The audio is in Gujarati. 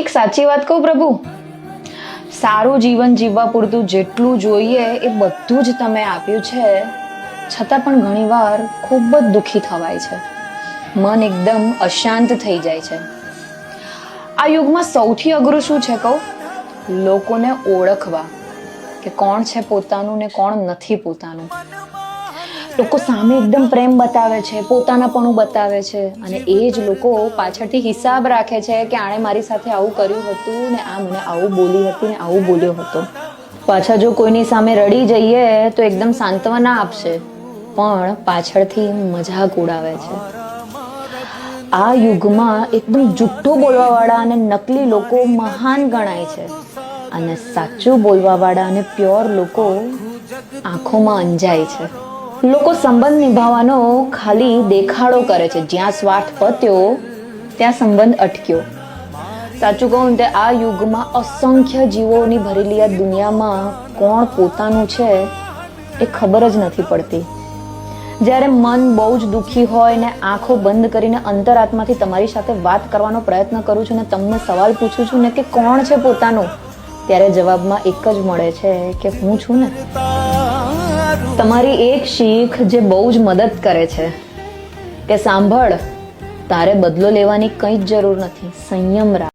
એક સાચી વાત કહું પ્રભુ, સારું જીવન જીવવા પૂરતું જેટલું જોઈએ એ બધું જ તમે આપ્યું છે, છતાં પણ ઘણીવાર ખૂબ જ દુઃખી થવાય છે. મન એકદમ અશાંત થઈ જાય છે. આ યુગમાં સૌથી અઘરું શું છે કહું? લોકોને ઓળખવા કે કોણ છે પોતાનું ને કોણ નથી પોતાનું. લોકો સામે એકદમ પ્રેમ બતાવે છે, પોતાનાપણું બતાવે છે, અને એ જ લોકો પાછળથી હિસાબ રાખે છે કે આણે મારી સાથે આવું કર્યું હતું ને આ મને આવું બોલી હતી ને આવું બોલ્યો હતો. પાછા જો કોઈની સામે રડી જઈએ તો એકદમ સાંત્વના આપશે, પણ પાછળથી મજાક ઉડાવે છે. આ યુગમાં એકદમ જુઠ્ઠું બોલવાવાળા અને નકલી લોકો મહાન ગણાય છે, અને સાચું બોલવાવાળા અને પ્યોર લોકો આંખોમાં અંજાય છે. લોકો સંબંધ નિભાવવાનો ખાલી દેખાડો કરે છે. જ્યાં સ્વાર્થ પત્યો ત્યાં સંબંધ અટક્યો. સાચું કહું તે આ યુગમાં અસંખ્ય જીવોની ભરેલી આ દુનિયામાં કોણ પોતાનું છે એ ખબર જ નથી પડતી. જ્યારે મન બહુ જ દુઃખી હોય ને આંખો બંધ કરીને અંતરાત્માથી તમારી સાથે વાત કરવાનો પ્રયત્ન કરું છું ને તમને સવાલ પૂછું છું ને કે કોણ છે પોતાનું, ત્યારે જવાબમાં એક જ મળે છે કે હું છું ને. તમારી એક શીખ જે બહુ જ મદદ કરે છે કે સાંભળ, તારે બદલો લેવાની કંઈ જ જરૂર નથી, સંયમ રાખ.